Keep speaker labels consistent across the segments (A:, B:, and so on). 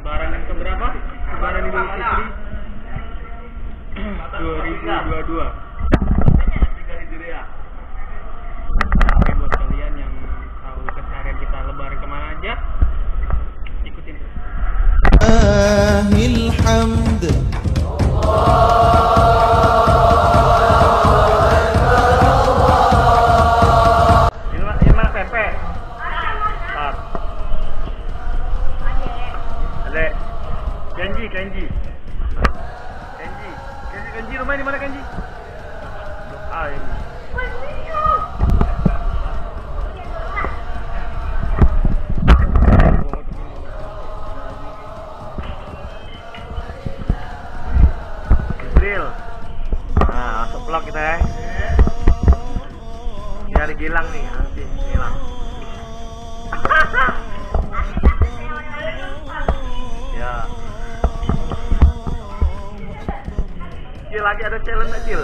A: Lebaran yang keberapa? Lebaran Idul Fitri 2022. Oke, buat kalian yang tahu keseharian kita lebaran kemana aja, ikutin terus.
B: Alhamd.
A: Ini mana tempe? Tar. Adek. Kenji rumah di mana Kenji? Ah, ini. Drill. Nah, masuk vlog kita ya. Nyari Gilang nih, nanti Gilang. Ya. Cil, lagi ada challenge nggak, Cil?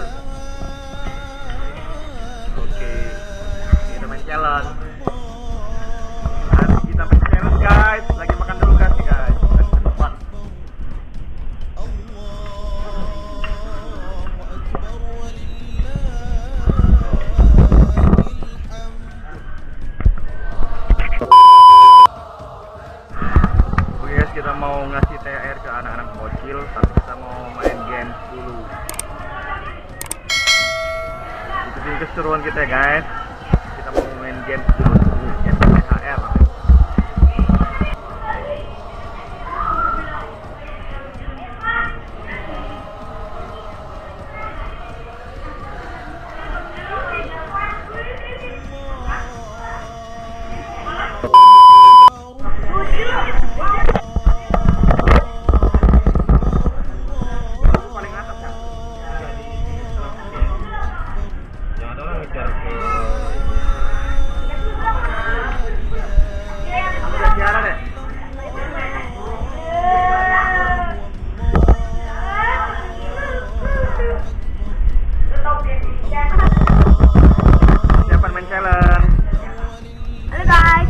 A: Oke, kita main challenge. Nanti kita main challenge, guys. Lagi makan dulu kan, guys. Cepat. Oke guys, kita mau ngasih THR ke anak-anak bocil, tapi kita mau main games dulu. Ikutin keseruan kita ya guys. Kita mau main games dulu, games THR. Siapa main challenge?
C: Halo guys.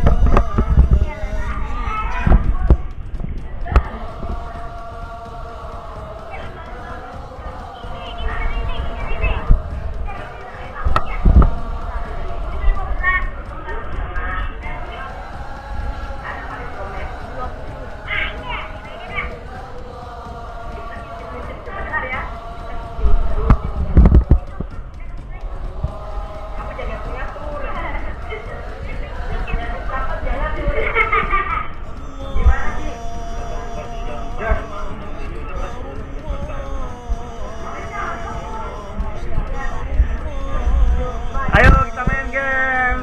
A: Ayo kita main game.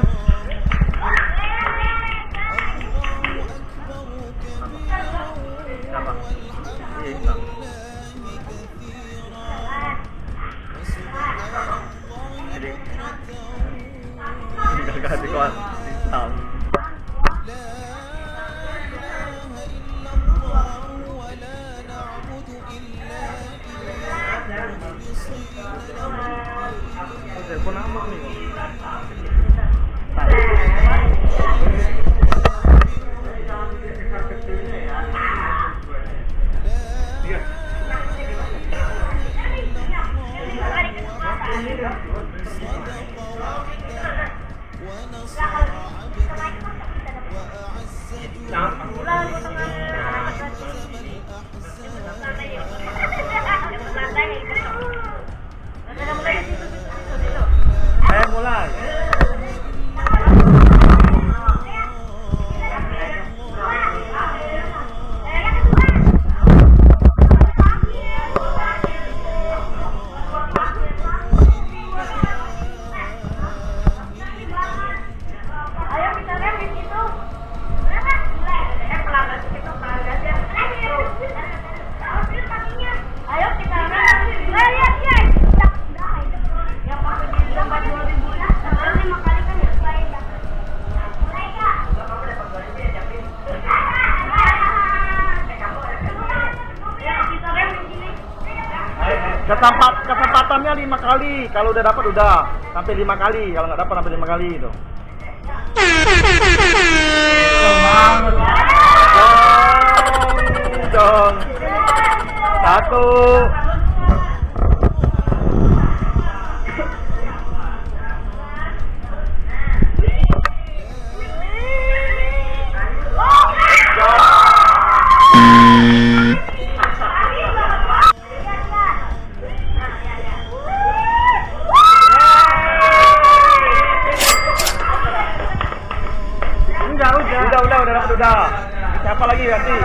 A: Siapa? Iya. Jadi enggak ada kawan hitam. Telepon apa nih kok?
B: kesempatannya 5 kali. Kalau udah dapat udah sampai 5 kali. Kalau nggak dapat sampai 5 kali itu. Dong. 1. Udah. Siapa lagi nanti?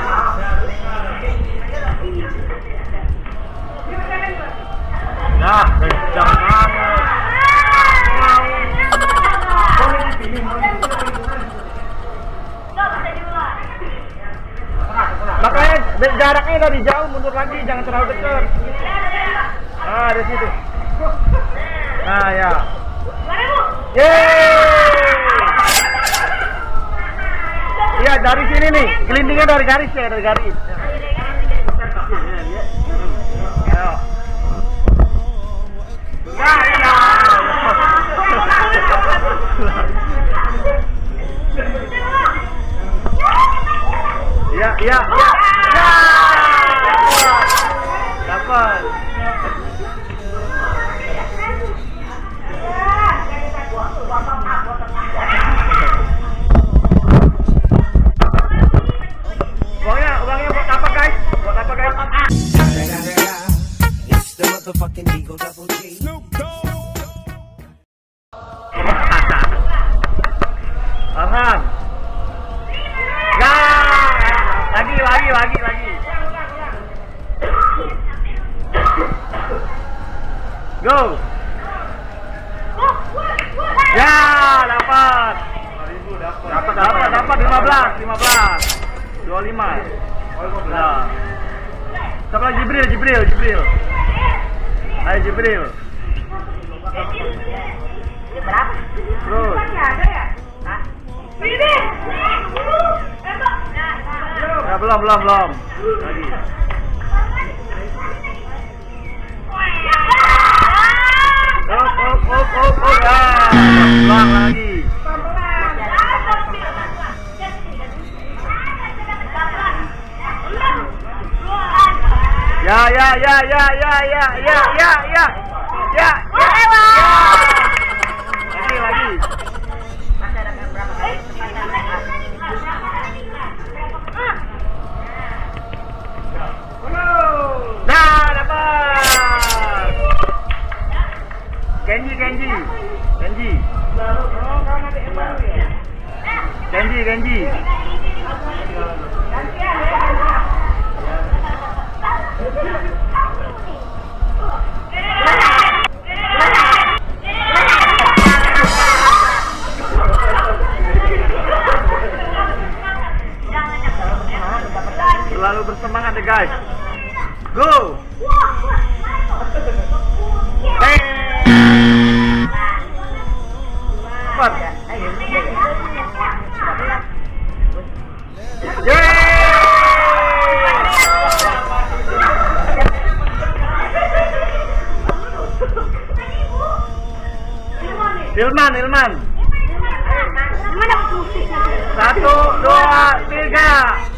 B: Nah, kencang banget. Makanya jaraknya dari jauh mundur lagi, jangan terlalu dekat. Nah, di situ. Nah, ya. Yeay. Iya, dari sini nih, kelindingnya dari garis ya, dari garis. Ayo. Ya, ya, ya. Dapat. Uangnya buat apa guys? Buat apa guys?
D: It's the motherfucking Eagle Double G.
B: Arhan. Ya. Lagi. Go. Ya, dapat. Dapat 15. 25. Nah. Siapa lagi? Jibril. Ayo Jibril.
C: Berapa?
B: Terus. Ya, belum. Lagi. Oh. Pelan lagi. Ya. Lagi. Nah, dapat. Genji. Selalu bersemangat deh guys. Go. Cepat. Ilman. 1, 2, 3.